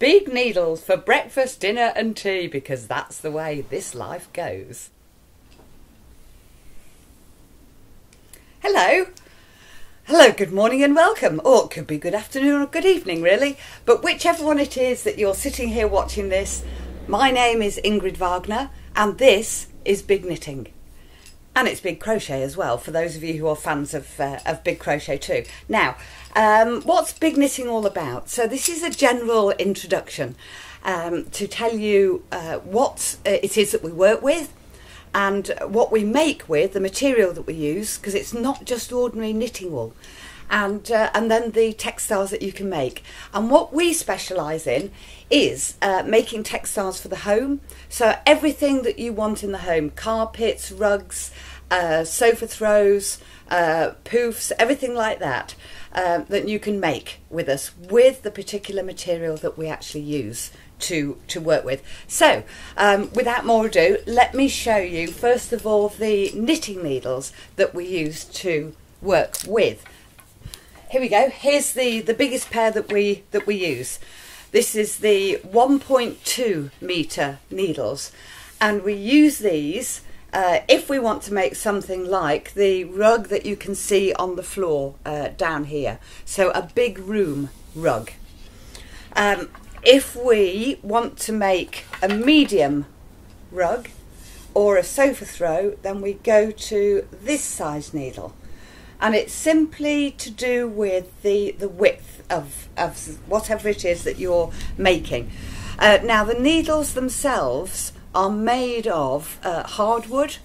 Big needles for breakfast, dinner and tea, because that's the way this life goes. Hello. Hello, good morning and welcome. Or it could be good afternoon or good evening really. But whichever one it is that you're sitting here watching this, my name is Ingrid Wagner and this is Big Knitting. And it's Big Crochet as well, for those of you who are fans of Big Crochet too. Now, what's Big Knitting all about? So this is a general introduction to tell you what it is that we work with and what we make with the material that we use, because it's not just ordinary knitting wool. And then the textiles that you can make. And what we specialise in is making textiles for the home. So everything that you want in the home, carpets, rugs, sofa throws, poofs, everything like that, that you can make with us with the particular material that we actually use to work with. So without more ado, let me show you first of all the knitting needles that we use to work with. Here we go. Here's the biggest pair that we use. This is the 1.2 metre needles, and we use these if we want to make something like the rug that you can see on the floor down here. So a big room rug. If we want to make a medium rug or a sofa throw, then we go to this size needle. And it's simply to do with the width of whatever it is that you're making. Now the needles themselves are made of hardwood,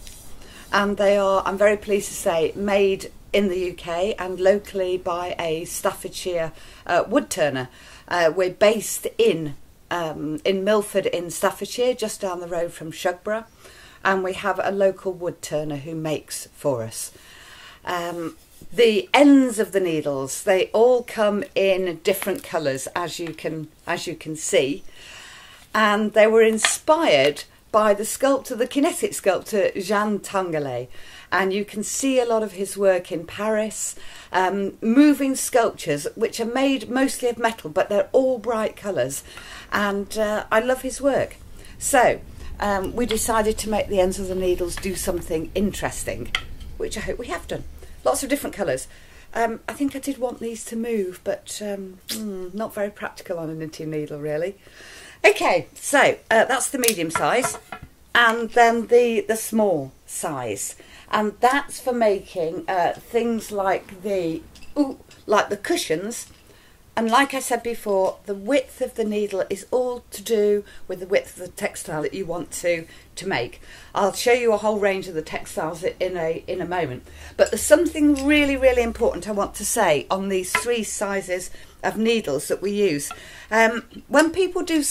and they are, I'm very pleased to say, made in the UK and locally by a Staffordshire wood turner. We're based in Milford in Staffordshire, just down the road from Shugborough, and we have a local wood turner who makes for us. The ends of the needles, they all come in different colours, as you can see, and they were inspired by the sculptor, the kinetic sculptor Jean Tinguely, and you can see a lot of his work in Paris, moving sculptures which are made mostly of metal, but they're all bright colours, and I love his work. So we decided to make the ends of the needles do something interesting, which I hope we have done. Lots of different colours. I think I did want these to move, but not very practical on a knitting needle really. Okay, so that's the medium size, and then the small size, and that's for making things like the cushions. And like I said before, the width of the needle is all to do with the width of the textile that you want to make. I'll show you a whole range of the textiles in a moment. But there's something really, really important I want to say on these three sizes of needles that we use. When people do,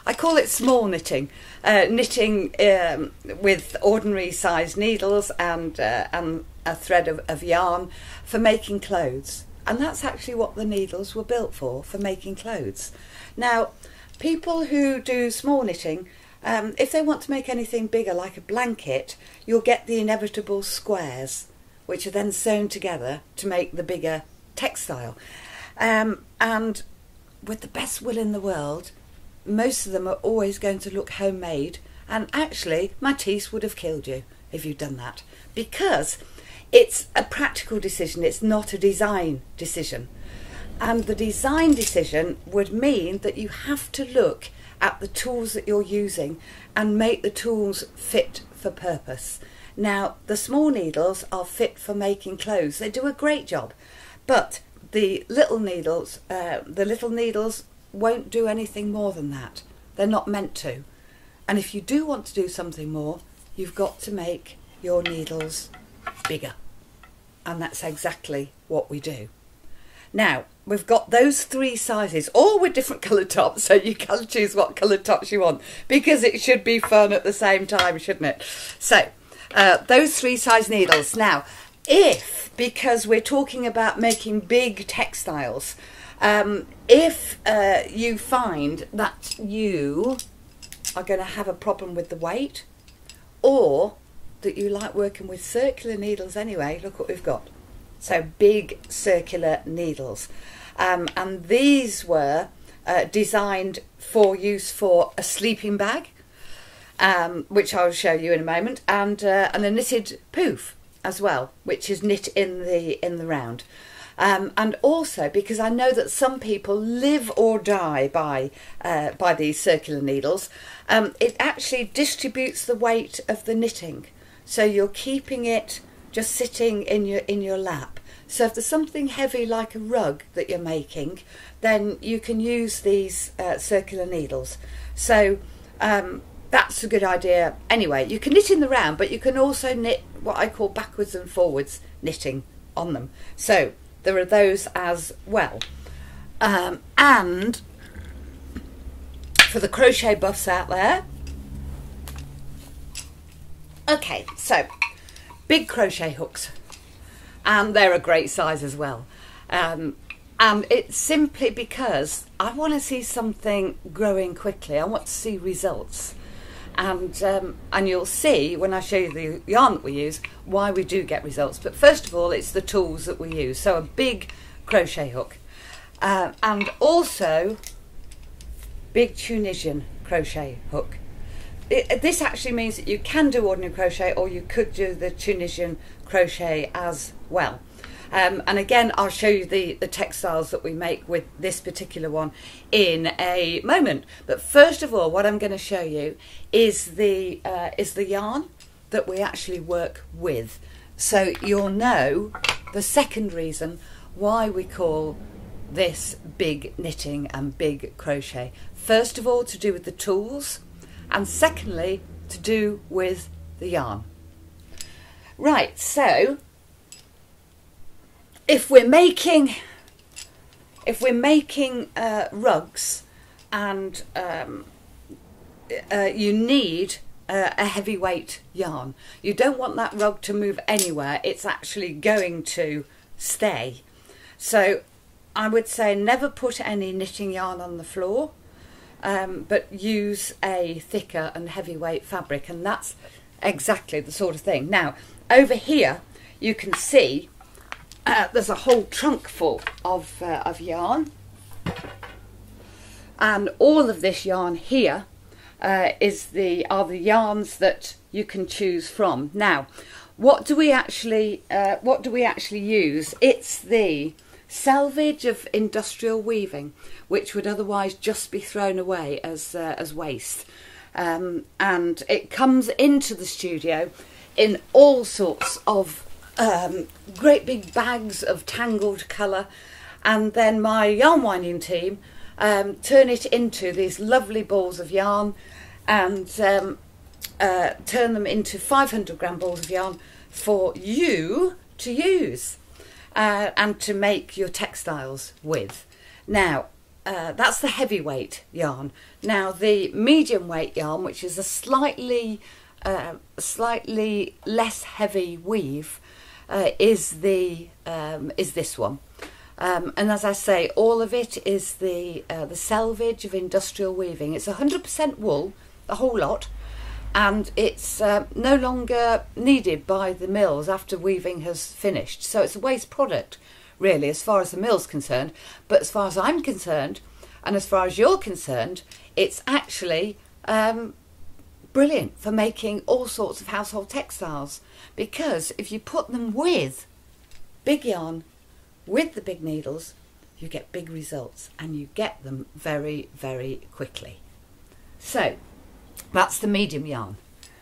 I call it small knitting, knitting with ordinary size needles and a thread of yarn for making clothes. And that's actually what the needles were built for making clothes. Now, people who do small knitting, if they want to make anything bigger like a blanket, you'll get the inevitable squares, which are then sewn together to make the bigger textile. And with the best will in the world, most of them are always going to look homemade. And actually, Matisse would have killed you if you'd done that, because it's a practical decision, it's not a design decision. And the design decision would mean that you have to look at the tools that you're using and make the tools fit for purpose. Now, the small needles are fit for making clothes. They do a great job, but the little needles won't do anything more than that. They're not meant to. And if you do want to do something more, you've got to make your needles bigger, and that's exactly what we do. Now we've got those three sizes, all with different coloured tops, so you can choose what coloured tops you want, because it should be fun at the same time, shouldn't it? So those three size needles. Now, because we're talking about making big textiles, if you find that you are going to have a problem with the weight, or that you like working with circular needles anyway, look what we've got. So big circular needles. And these were designed for use for a sleeping bag, which I'll show you in a moment, and a knitted poof as well, which is knit in the round. And also because I know that some people live or die by these circular needles, it actually distributes the weight of the knitting, so you're keeping it just sitting in your lap. So if there's something heavy like a rug that you're making, then you can use these circular needles. So that's a good idea. Anyway, you can knit in the round, but you can also knit what I call backwards and forwards knitting on them. So there are those as well. And for the crochet buffs out there, okay, so big crochet hooks, and they're a great size as well. And it's simply because I want to see something growing quickly. I want to see results. And you'll see when I show you the yarn that we use why we do get results. But first of all, it's the tools that we use. So a big crochet hook, and also big Tunisian crochet hook. This actually means that you can do ordinary crochet, or you could do the Tunisian crochet as well. And again, I'll show you the textiles that we make with this particular one in a moment. But first of all, what I'm going to show you is the yarn that we actually work with. So you'll know the second reason why we call this big knitting and big crochet. First of all, to do with the tools, and secondly, to do with the yarn. Right, so if we're making rugs, and you need a heavyweight yarn. You don't want that rug to move anywhere. It's actually going to stay. So I would say never put any knitting yarn on the floor, but use a thicker and heavyweight fabric, and that's exactly the sort of thing. Now over here you can see there's a whole trunk full of yarn, and all of this yarn here are the yarns that you can choose from. Now, what do we actually use? It's the selvage of industrial weaving, which would otherwise just be thrown away as waste, and it comes into the studio in all sorts of great big bags of tangled colour, and then my yarn winding team turn it into these lovely balls of yarn, and turn them into 500-gram balls of yarn for you to use and to make your textiles with. Now that's the heavyweight yarn. Now the medium weight yarn, which is a slightly less heavy weave, is this one, and as I say, all of it is the selvage of industrial weaving. It's 100% wool, the whole lot, and it's no longer needed by the mills after weaving has finished. So it's a waste product, really, as far as the mill's concerned. But as far as I'm concerned, and as far as you're concerned, it's actually brilliant for making all sorts of household textiles, because if you put them with big yarn, with the big needles, you get big results, and you get them very, very quickly. So that's the medium yarn.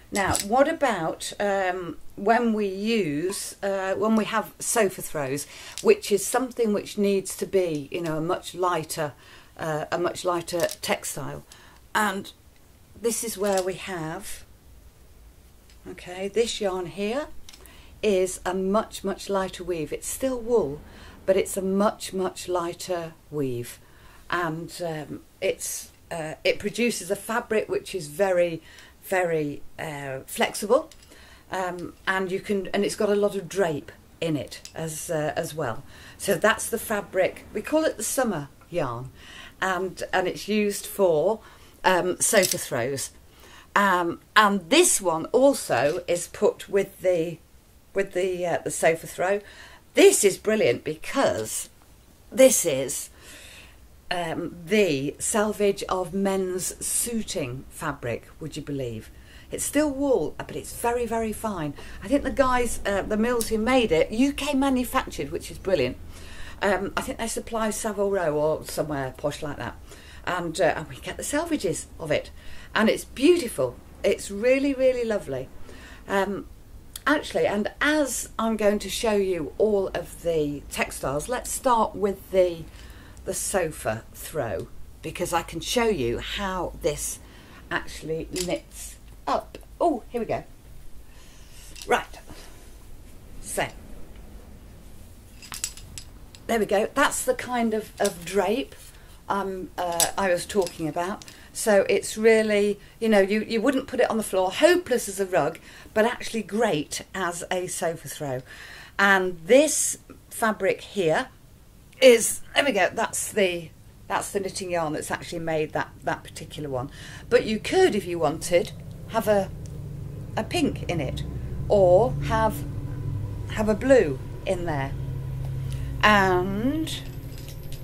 Now, what about when we have sofa throws, which is something which needs to be, a much lighter textile, and this is where we have, okay, this yarn here is a much lighter weave. It's still wool, but it's a much lighter weave, and it produces a fabric which is very flexible, and it's got a lot of drape in it as well. So that's the fabric. We call it the summer yarn, and it's used for sofa throws, and this one also is put with the sofa throw. This is brilliant because this is the salvage of men's suiting fabric, would you believe? It's still wool, but it's very, very fine. I think the guys, the mills who made it, UK manufactured, which is brilliant. I think they supply Savile Row or somewhere posh like that. And we get the salvages of it. And it's beautiful. It's really, really lovely. Actually, and as I'm going to show you all of the textiles, let's start with the sofa throw, because I can show you how this actually knits up. Oh, here we go. Right. So, there we go. That's the kind of drape I was talking about. So it's really, you know, you wouldn't put it on the floor, hopeless as a rug, but actually great as a sofa throw. And this fabric here is, there we go, that's the knitting yarn that's actually made that particular one. But you could, if you wanted, have a pink in it, or have a blue in there. And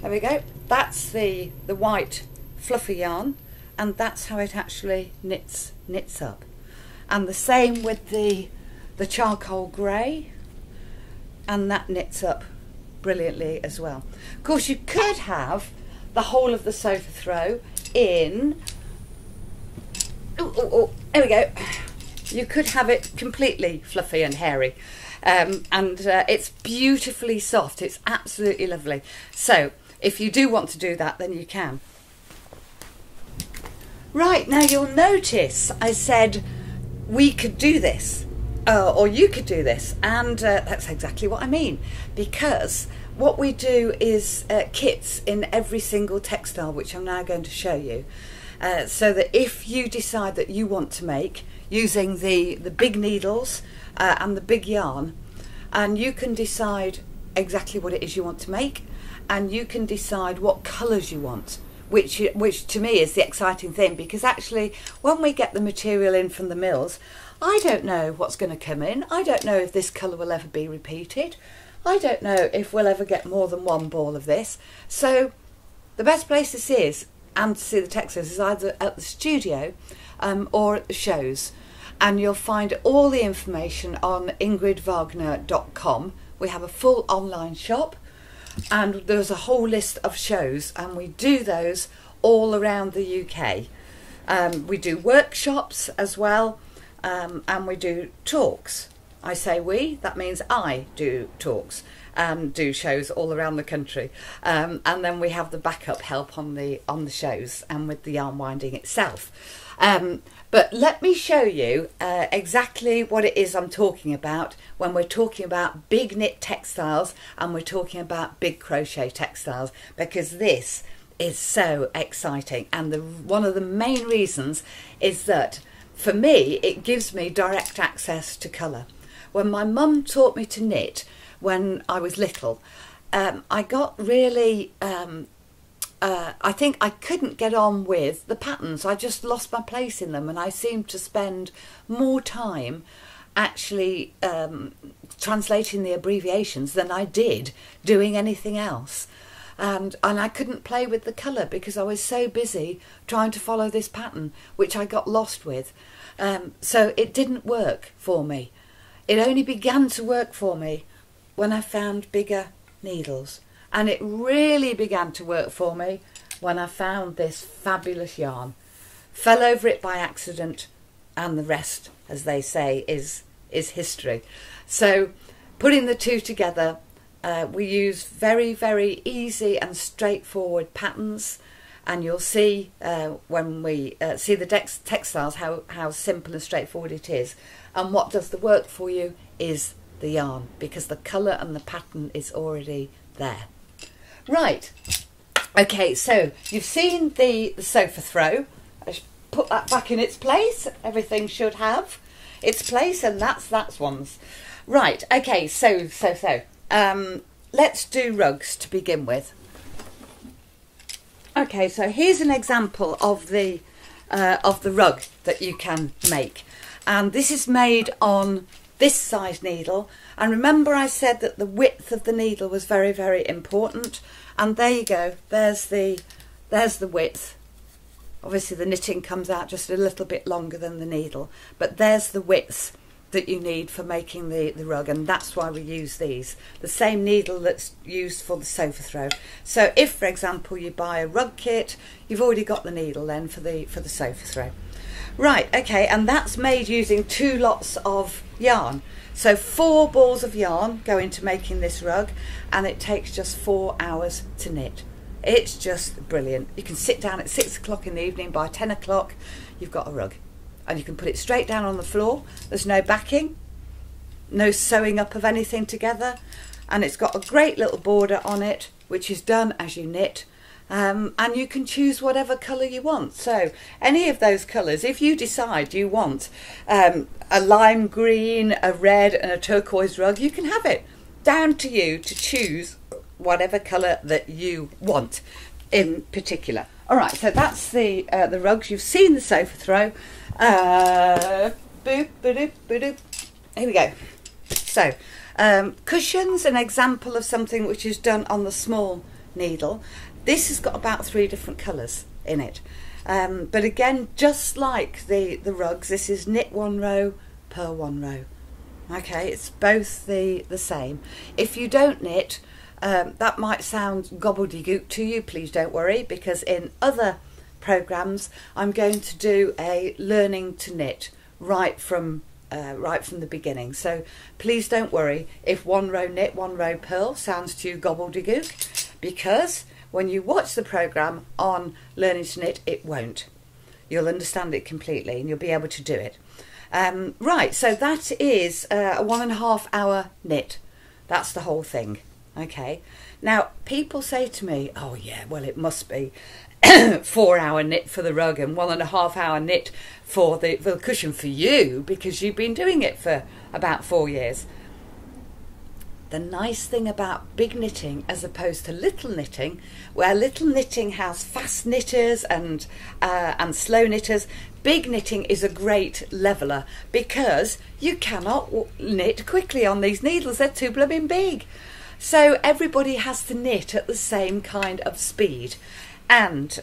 there we go, that's the white fluffy yarn, and that's how it actually knits up. And the same with the charcoal grey, and that knits up brilliantly as well. Of course, you could have the whole of the sofa throw in, there we go, you could have it completely fluffy and hairy, and it's beautifully soft. It's absolutely lovely. So if you do want to do that, then you can. Right, now you'll notice I said we could do this, or you could do this, and that's exactly what I mean, because what we do is kits in every single textile, which I'm now going to show you, so that if you decide that you want to make using the big needles and the big yarn, and you can decide exactly what it is you want to make, and you can decide what colours you want, which to me is the exciting thing, because actually when we get the material in from the mills, I don't know what's going to come in. I don't know if this colour will ever be repeated. I don't know if we'll ever get more than one ball of this. So the best place to see is, and to see the textiles, is either at the studio or at the shows. And you'll find all the information on ingridwagner.com. We have a full online shop, and there's a whole list of shows, and we do those all around the UK. We do workshops as well, and we do talks. I say we, that means I do talks and do shows all around the country, and then we have the backup help on the shows and with the yarn winding itself. But let me show you exactly what it is I'm talking about when we're talking about big knit textiles and we're talking about big crochet textiles, because this is so exciting. And one of the main reasons is that for me it gives me direct access to colour. When my mum taught me to knit when I was little, I got really I think I couldn't get on with the patterns. I just lost my place in them, and I seemed to spend more time actually translating the abbreviations than I did doing anything else. And I couldn't play with the colour because I was so busy trying to follow this pattern, which I got lost with. So it didn't work for me. It only began to work for me when I found bigger needles. And it really began to work for me when I found this fabulous yarn. Fell over it by accident, and the rest, as they say, is history. So putting the two together, we use very, very easy and straightforward patterns, and you'll see when we see the textiles how simple and straightforward it is. And what does the work for you is the yarn, because the colour and the pattern is already there. Right, okay, so you've seen the sofa throw. I should put that back in its place. Everything should have its place, and that's one's. Right, okay, so let's do rugs to begin with. Okay, so here's an example of the rug that you can make, and this is made on this size needle, and remember I said that the width of the needle was very, very important, and there you go, there's the width. Obviously the knitting comes out just a little bit longer than the needle, but there's the width that you need for making the rug, and that's why we use these, the same needle that's used for the sofa throw. So if, for example, you buy a rug kit, you've already got the needle then for the sofa throw. Right, okay, and that's made using 2 lots of yarn. So 4 balls of yarn go into making this rug, and it takes just 4 hours to knit. It's just brilliant. You can sit down at 6 o'clock in the evening, by 10 o'clock you've got a rug. And you can put it straight down on the floor. There's no backing, no sewing up of anything together, and it's got a great little border on it, which is done as you knit. And you can choose whatever colour you want. So any of those colours, if you decide you want a lime green, a red and a turquoise rug, you can have it. Down to you to choose whatever colour that you want in particular. Alright, so that's the rugs. You've seen the sofa throw. Boop, ba-doop, ba-doop. Here we go. So cushions, an example of something which is done on the small needle. This has got about 3 different colours in it, but again, just like the rugs, this is knit 1 row, purl 1 row. Okay, it's both the same. If you don't knit, that might sound gobbledygook to you. Please don't worry, because in other programs I'm going to do a learning to knit right from the beginning. So please don't worry if 1 row knit, 1 row purl sounds to you gobbledygook, because when you watch the program on learning to knit, it won't. You'll understand it completely and you'll be able to do it. Right, so that is a 1.5 hour knit. That's the whole thing. Okay, now people say to me, oh yeah, well it must be 4 hour knit for the rug and 1.5 hour knit for the cushion for you, because you've been doing it for about 4 years. The nice thing about big knitting as opposed to little knitting, where little knitting has fast knitters and slow knitters, big knitting is a great leveller, because you cannot knit quickly on these needles. They're too blooming big. So everybody has to knit at the same kind of speed, and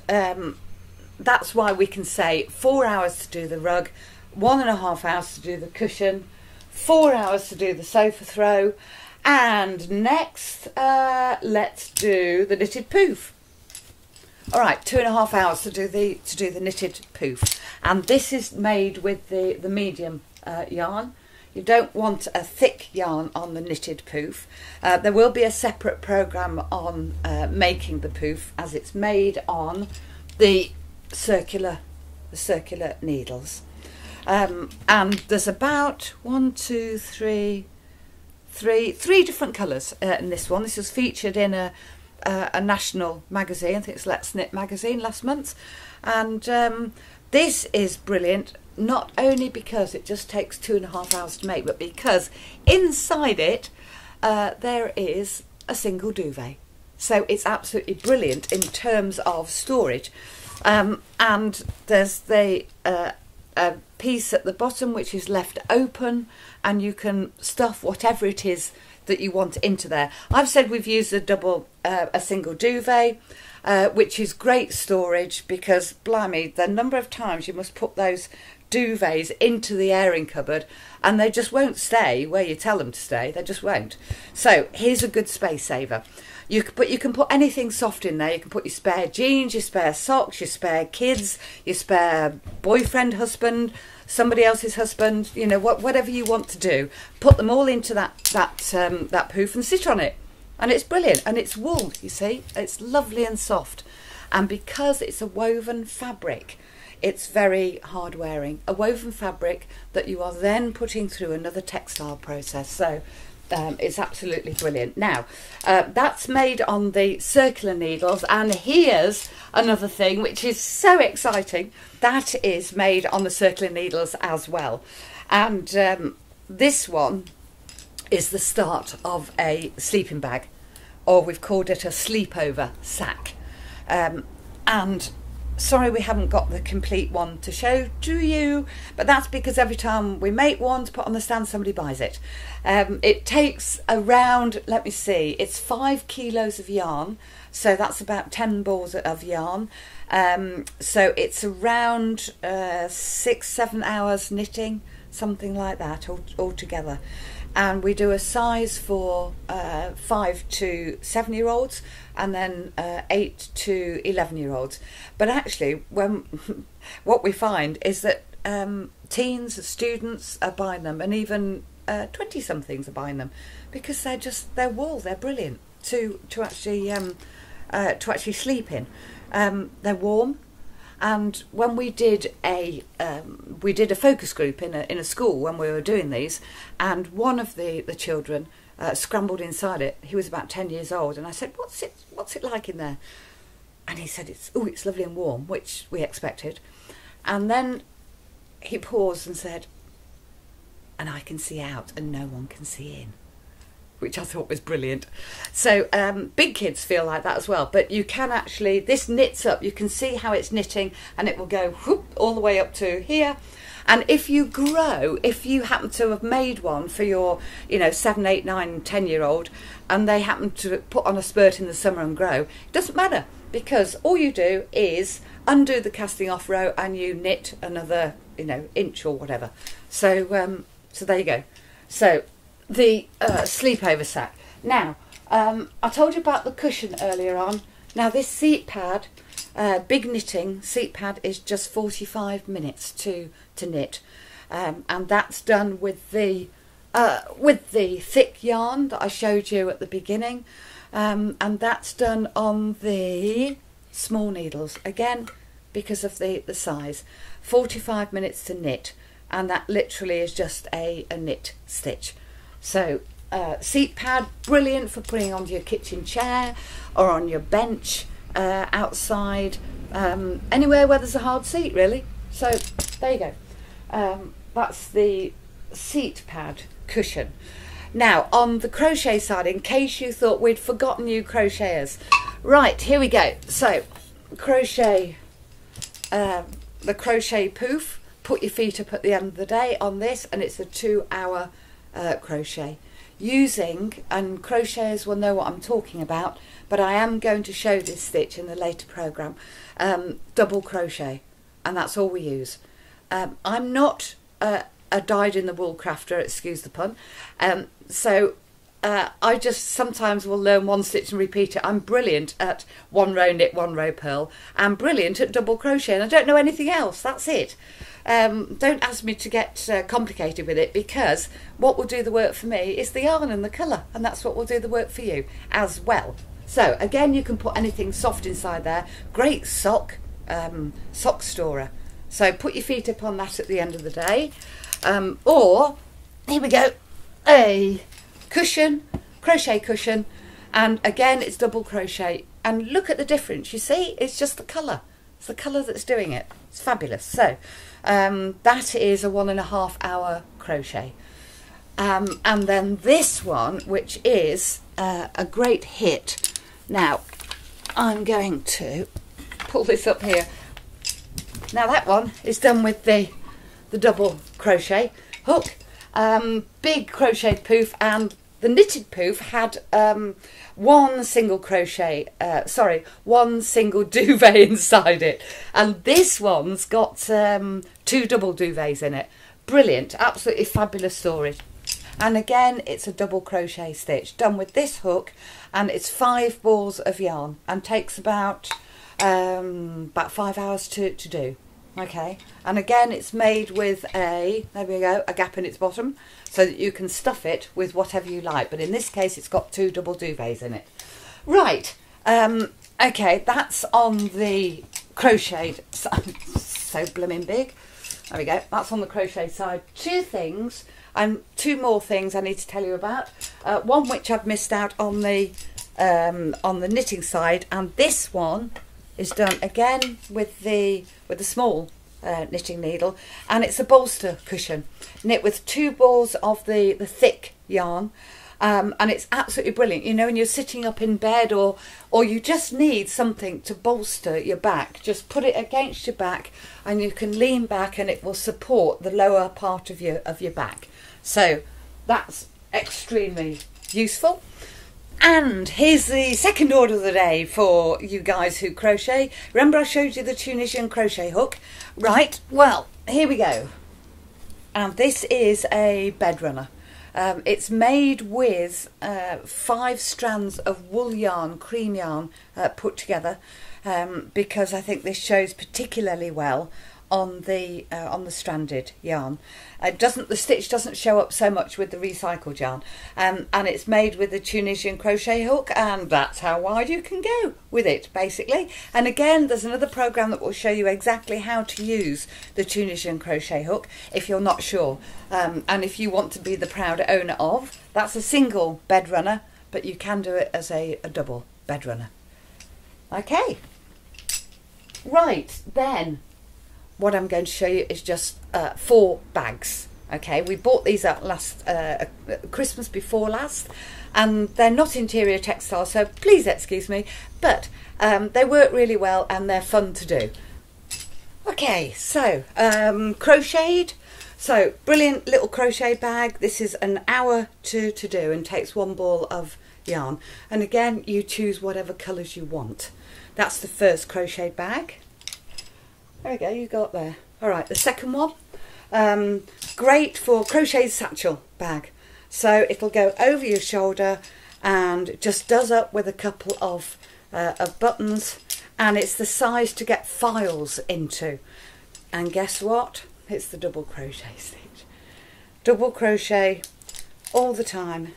that's why we can say 4 hours to do the rug, 1.5 hours to do the cushion, 4 hours to do the sofa throw, and next let's do the knitted poof. All right, 2.5 hours to do the knitted poof, and this is made with the medium yarn. You don't want a thick yarn on the knitted poof. There will be a separate program on making the poof, as it's made on the circular needles. And there's about three different colours in this one. This was featured in a national magazine. I think it's Let's Knit magazine last month, and this is brilliant, not only because it just takes 2.5 hours to make, but because inside it there is a single duvet. So it's absolutely brilliant in terms of storage. And there's the a piece at the bottom which is left open, and you can stuff whatever it is that you want into there. I've said we've used a single duvet, which is great storage, because blimey, the number of times you must put those duvets into the airing cupboard and they just won't stay where you tell them to stay. They just won't. So here's a good space saver. You can put anything soft in there. You can put your spare jeans, your spare socks, your spare kids, your spare boyfriend, husband, somebody else's husband, you know, whatever you want to do. Put them all into that poof and sit on it. And it's brilliant. And it's wool, you see. It's lovely and soft. And because it's a woven fabric, it's very hard wearing. A woven fabric that you are then putting through another textile process. So it's absolutely brilliant. Now, that's made on the circular needles, and here's another thing which is so exciting. That is made on the circular needles as well. And this one is the start of a sleeping bag, or we've called it a sleepover sack. And sorry we haven't got the complete one to show to you, but that's because every time we make one to put on the stand, somebody buys it. It takes around, let me see, it's 5 kilos of yarn, so that's about 10 balls of yarn. So it's around 6-7 hours knitting, something like that all together. And we do a size for 5 to 7-year-olds, and then 8 to 11-year-olds. But actually, what we find is that teens, students are buying them, and even 20-somethings are buying them, because they're wool. They're brilliant to actually sleep in. They're warm. And when we did a focus group in a school when we were doing these, and one of the children scrambled inside it. He was about 10 years old, and I said, "What's it like in there?" And he said, "It's lovely and warm," which we expected. And then he paused and said, "And I can see out, and no one can see in," which I thought was brilliant. So big kids feel like that as well, but you can actually, this knits up, you can see how it's knitting, and it will go whoop, all the way up to here. And if you happen to have made one for your 7, 8, 9, 10-year-old, and they happen to put on a spurt in the summer and grow, it doesn't matter, because all you do is undo the casting off row and you knit another inch or whatever. So so there you go. So the sleepover sack. Now, I told you about the cushion earlier on. Now this seat pad, big knitting seat pad, is just 45 minutes to knit, and that's done with the thick yarn that I showed you at the beginning, and that's done on the small needles, again because of the size. 45 minutes to knit, and that literally is just a knit stitch. So seat pad, brilliant for putting onto your kitchen chair or on your bench outside, anywhere where there's a hard seat really. So there you go. That's the seat pad cushion. Now on the crochet side, in case you thought we'd forgotten you crocheters, right, here we go. So crochet, the crochet poof, put your feet up at the end of the day on this, and it's a 2-hour crochet using, and crocheters will know what I'm talking about, but I am going to show this stitch in the later program. Double crochet, and that's all we use. I'm not a dyed-in-the-wool crafter, excuse the pun, so I just sometimes will learn one stitch and repeat it. I'm brilliant at 1 row knit, 1 row purl. I'm brilliant at double crochet, and I don't know anything else. That's it. Don't ask me to get complicated with it, because what will do the work for me is the yarn and the colour, and that's what will do the work for you as well. So again, you can put anything soft inside there. Great sock storer. So put your feet up on that at the end of the day. Or, here we go, a cushion, crochet cushion, and again it's double crochet, and look at the difference. You see, it's just the colour. It's the colour that's doing it. It's fabulous. So that is a 1.5 hour crochet. And then this one, which is a great hit. Now I'm going to pull this up here. Now that one is done with the double crochet hook, big crocheted poof, and the knitted poof had one single duvet inside it, and this one's got 2 double duvets in it. Brilliant, absolutely fabulous story. And again, it's a double crochet stitch done with this hook, and it's 5 balls of yarn, and takes about 5 hours to do. Okay, and again it's made with there we go, a gap in its bottom, so that you can stuff it with whatever you like, but in this case it's got 2 double duvets in it. Right, okay, that's on the crocheted side. So blooming big. There we go, that's on the crochet side. 2 things, and 2 more things I need to tell you about. One which I've missed out on the knitting side, and this one is done again with the small knitting needle, and it's a bolster cushion, knit with 2 balls of the thick yarn, And it's absolutely brilliant. You know, when you're sitting up in bed or you just need something to bolster your back, just put it against your back and you can lean back and it will support the lower part of your back. So that's extremely useful. And here's the second order of the day for you guys who crochet. Remember I showed you the Tunisian crochet hook? Right, well, here we go. And this is a bed runner. It's made with 5 strands of wool yarn, cream yarn, put together, because I think this shows particularly well on the stranded yarn. The stitch doesn't show up so much with the recycled yarn, and it's made with the Tunisian crochet hook, and that's how wide you can go with it basically. And again, there's another program that will show you exactly how to use the Tunisian crochet hook if you're not sure, and if you want to be the proud owner of. That's a single bed runner, but you can do it as a double bed runner. Okay, right then. What I'm going to show you is just 4 bags. Okay, we bought these up last Christmas before last, and they're not interior textiles, so please excuse me, but they work really well and they're fun to do. Okay, so crocheted. So brilliant little crochet bag. This is an hour to do and takes 1 ball of yarn. And again, you choose whatever colours you want. That's the first crochet bag. There we go, you got there. All right, the second one, great for crochet satchel bag. So it'll go over your shoulder and just does up with a couple of buttons, and it's the size to get files into. And guess what? It's the double crochet stitch. Double crochet all the time.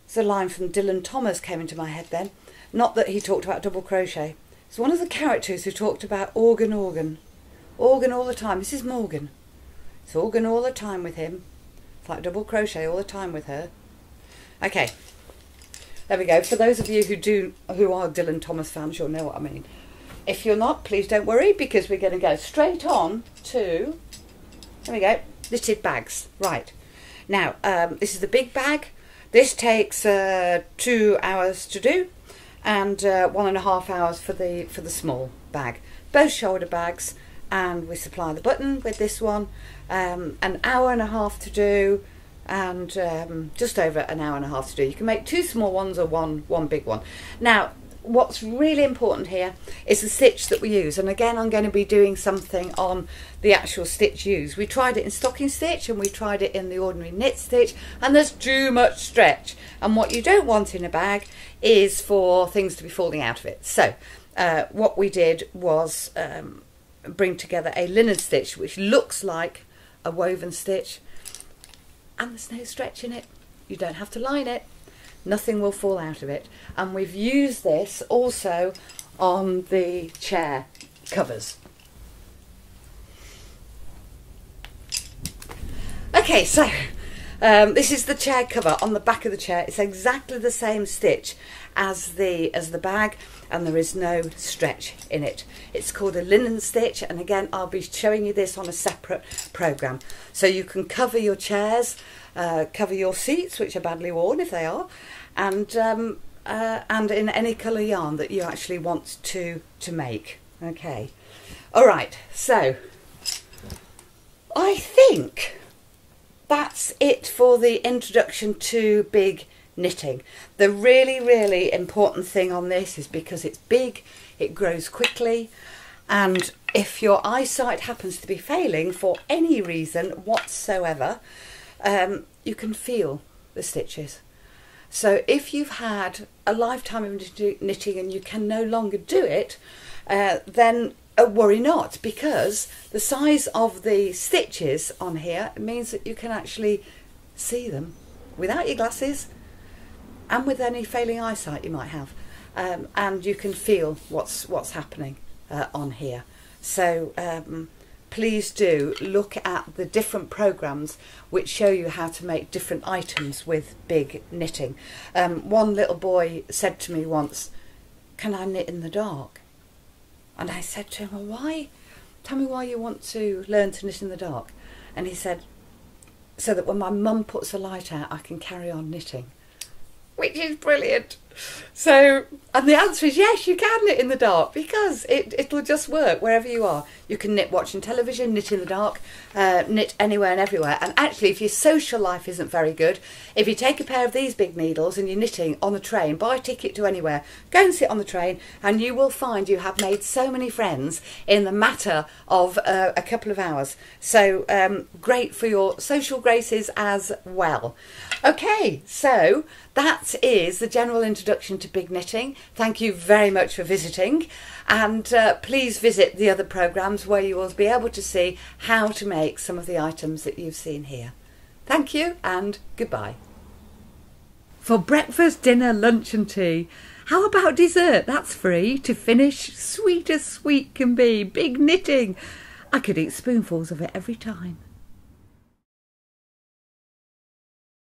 There's a line from Dylan Thomas came into my head then. Not that he talked about double crochet. It's one of the characters who talked about organ all the time. This is Morgan. It's organ all the time with him. It's like double crochet all the time with her. Okay, there we go. For those of you who are Dylan Thomas fans, you'll know what I mean. If you're not, please don't worry, because we're going to go straight on to, there we go, knitted bags. Right, now this is the big bag. This takes 2 hours to do, and 1.5 hours for the small bag. Both shoulder bags, and we supply the button with this one. An hour and a half to do, and just over an hour and a half to do. You can make 2 small ones or one big one. Now, what's really important here is the stitch that we use, and again I'm going to be doing something on the actual stitch used. We tried it in stocking stitch and we tried it in the ordinary knit stitch, and there's too much stretch, and what you don't want in a bag is for things to be falling out of it. So what we did was bring together a linen stitch which looks like a woven stitch, and there's no stretch in it. You don't have to line it. Nothing will fall out of it. And we've used this also on the chair covers. Okay, so this is the chair cover on the back of the chair. It's exactly the same stitch as the bag, and there is no stretch in it. It's called a linen stitch, and again I'll be showing you this on a separate program. So you can cover your chairs, cover your seats, which are badly worn if they are, and in any colour yarn that you actually want to make. Okay, all right, so I think that's it for the introduction to big knitting. The really important thing on this is because it's big, it grows quickly, and if your eyesight happens to be failing for any reason whatsoever, you can feel the stitches. So if you've had a lifetime of knitting and you can no longer do it, then worry not, because the size of the stitches on here means that you can actually see them without your glasses and with any failing eyesight you might have, and you can feel what's happening on here. So please do look at the different programs which show you how to make different items with big knitting. One little boy said to me once, "Can I knit in the dark?" And I said to him, "Well, why? Tell me why you want to learn to knit in the dark." And he said, so that when my mum puts the light out, I can carry on knitting, which is brilliant. So, and the answer is yes, you can knit in the dark, because it'll just work wherever you are. You can knit watching television, knit in the dark, knit anywhere and everywhere. And actually, if your social life isn't very good, if you take a pair of these big needles and you're knitting on the train, buy a ticket to anywhere, go and sit on the train, and you will find you have made so many friends in the matter of a couple of hours. So great for your social graces as well. Okay, so that is the general introduction to big knitting. Thank you very much for visiting, and please visit the other programmes where you will be able to see how to make some of the items that you've seen here. Thank you and goodbye. For breakfast, dinner, lunch and tea. How about dessert? That's free to finish. Sweet as sweet can be. Big knitting. I could eat spoonfuls of it every time.